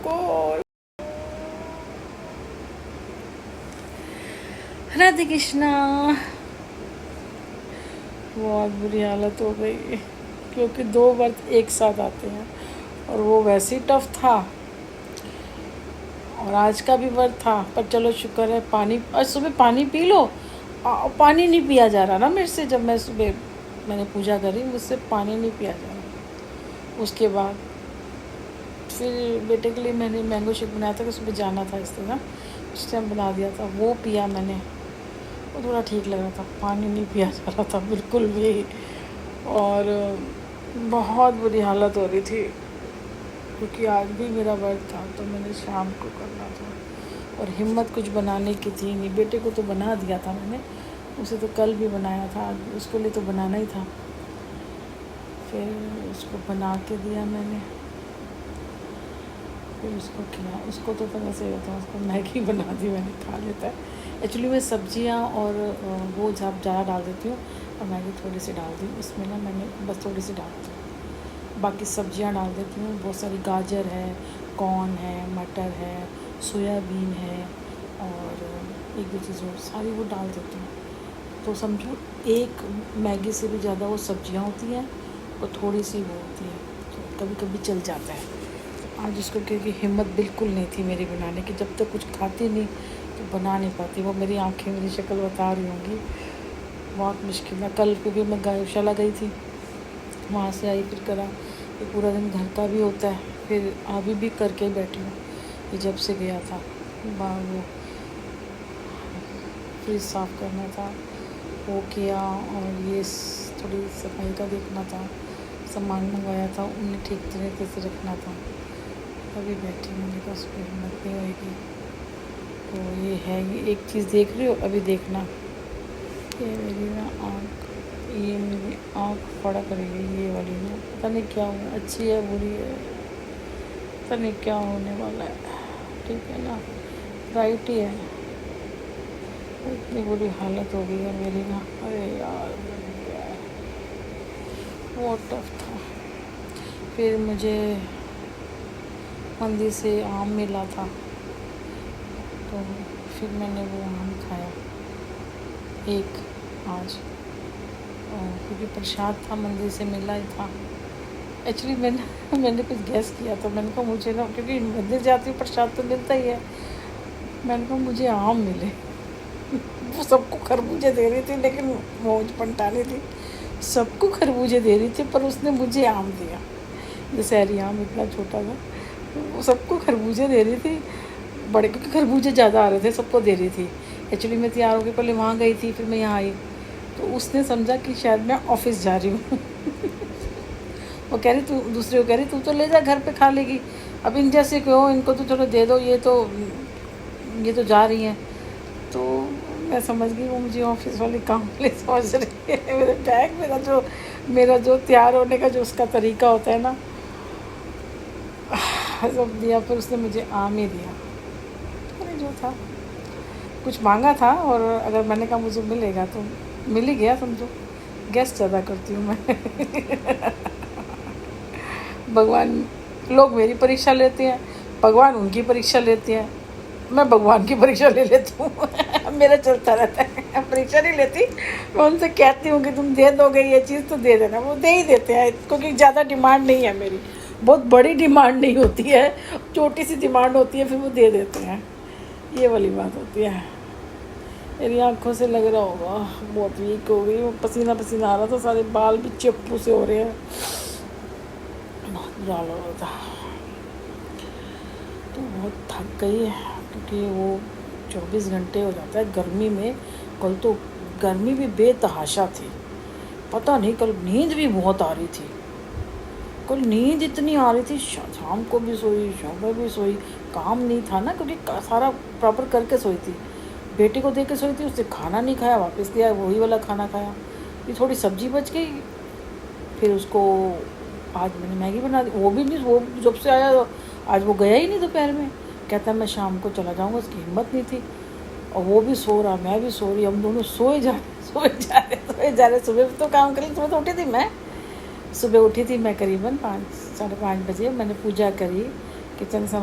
सबको। राधे कृष्णा। बहुत बुरी हालत हो गई क्योंकि 2 व्रत एक साथ आते हैं और वो वैसे ही टफ था और आज का भी व्रत था। पर चलो शुक्र है पानी, आज सुबह पानी पी लो। पानी नहीं पिया जा रहा ना मेरे से। जब मैं सुबह मैंने पूजा करी मुझसे पानी नहीं पिया जा रहा। उसके बाद फिर बेटे के लिए मैंने मैंगो शेक बनाया था कि सुबह जाना था इस तरह, उस टाइम बना दिया था, वो पिया मैंने। वो थोड़ा ठीक लग रहा था। पानी नहीं पिया जा रहा था बिल्कुल भी और बहुत बुरी हालत हो रही थी क्योंकि आज भी मेरा व्रत था तो मैंने शाम को करना था और हिम्मत कुछ बनाने की थी नहीं। बेटे को तो बना दिया था मैंने, उसे तो कल भी बनाया था, आज उसके लिए तो बनाना ही था। फिर उसको बना के दिया मैंने, फिर उसको किया। उसको तो वैसे होता है, उसको मैगी बना दी मैंने, खा लेता है। एक्चुअली मैं सब्जियां और वो ज़्यादा डाल देती हूँ और मैगी थोड़ी सी डाल दी इसमें ना, मैंने बस थोड़ी सी डालती हूँ। बाकी सब्जियां डाल देती हूँ, बहुत सारी गाजर है, कॉर्न है, मटर है, सोयाबीन है और एक दो चीज़ और सारी वो डाल देती हूँ। तो समझो एक मैगी से भी ज़्यादा वो सब्जियां होती हैं और थोड़ी सी वो होती है, तो कभी कभी चल जाता है। आज उसको क्योंकि हिम्मत बिल्कुल नहीं थी मेरी बनाने की, जब तक कुछ खाती नहीं तो बना नहीं पाती। वो मेरी आंखें मेरी शक्ल बता रही होंगी, बहुत मुश्किल है। कल क्योंकि मैं गौशाला गई थी, वहाँ से आई फिर करा, ये पूरा दिन घर का भी होता है, फिर अभी भी करके बैठी हूँ। ये जब से गया था बाहर वो फ्रिज साफ़ करना था वो किया और ये थोड़ी सफाई का देखना था, सामान मंगवाया था उन्हें ठीक तरीके से रखना था। अभी बैठी मैंने कहा उस पर हिम्मत नहीं होगी। तो ये है, ये एक चीज़ देख रही हो अभी देखना, ये मेरी ना आँख, ये मेरी आँख फड़क रही है ये वाली ना, पता नहीं क्या हुआ, अच्छी है बुरी है पता नहीं क्या होने वाला है। ठीक है ना, राइट ही है। इतनी बुरी हालत हो गई है मेरी ना, अरे यार बहुत टफ था। फिर मुझे मंदिर से आम मिला था तो फिर मैंने वो आम खाया एक आज, क्योंकि प्रसाद था मंदिर से मिला ही था। एक्चुअली मैंने कुछ गैस किया तो मैंने कहा मुझे ना, क्योंकि मंदिर जाती हूँ प्रसाद तो मिलता ही है, मैंने कहा मुझे आम मिले। वो सबको खरबूजे दे रही थी लेकिन मौज पंटानी थी, सबको खरबूजे दे रही थी पर उसने मुझे आम दिया। दशहरी आम इतना छोटा था, वो सबको खरबूजे दे रही थी बड़े, क्योंकि खरबूजे ज़्यादा आ रहे थे, सबको दे रही थी। एक्चुअली मैं तैयार होकर पहले वहाँ गई थी, फिर मैं यहाँ आई तो उसने समझा कि शायद मैं ऑफिस जा रही हूँ। वो कह रही तू, दूसरी को कह रही तू तो ले जा घर पे खा लेगी, अब इन जैसे क्यों, इनको तो थोड़ा दे दो, ये तो जा रही हैं। तो मैं समझ गई वो मुझे ऑफिस वाली काम ले समझ रही है। मेरे बैग मेरा जो तैयार होने का जो उसका तरीका होता है ना, सब दिया। फिर उसने मुझे आम ही दिया, अरे जो था कुछ मांगा था और अगर मैंने कहा मुझे मिलेगा तो मिल ही गया समझो। गैस ज़्यादा करती हूँ मैं। भगवान, लोग मेरी परीक्षा लेते हैं, भगवान उनकी परीक्षा लेते हैं, मैं भगवान की परीक्षा ले लेती हूँ। मेरा चलता रहता है, परीक्षा नहीं लेती, मैं उनसे कहती हूँ कि तुम दे दोगे ये चीज़ तो दे देना, वो दे ही देते हैं क्योंकि ज़्यादा डिमांड नहीं है मेरी, बहुत बड़ी डिमांड नहीं होती है, छोटी सी डिमांड होती है, फिर वो दे देते हैं। ये वाली बात होती है। मेरी आँखों से लग रहा होगा बहुत वीक हो गई, पसीना पसीना आ रहा था, सारे बाल भी चप्पू से हो रहे हैं, बहुत बुरा लग रहा था। तो बहुत थक गई है क्योंकि वो 24 घंटे हो जाता है गर्मी में। कल तो गर्मी भी बेतहाशा थी, पता नहीं, कल नींद भी बहुत आ रही थी, कल नींद इतनी आ रही थी, शाम को भी सोई, शाम में भी सोई, काम नहीं था ना क्योंकि सारा प्रॉपर करके सोई थी। बेटे को दे के सोई थी, उसने खाना नहीं खाया, वापस दिया वही वाला खाना खाया, ये थोड़ी सब्जी बच गई। फिर उसको आज मैंने मैगी बना दी, वो भी नहीं, वो जब से आया आज वो गया ही नहीं दोपहर में, कहता मैं शाम को चला जाऊँगा, उसकी हिम्मत नहीं थी। और वो भी सो रहा, मैं भी सो रही, हम दोनों सोए जा रहे। सुबह तो काम कर ली, सुबह तो उठी थी मैं, सुबह उठी थी मैं करीबन 5 साढ़े 5 बजे, मैंने पूजा करी, किचन संभाल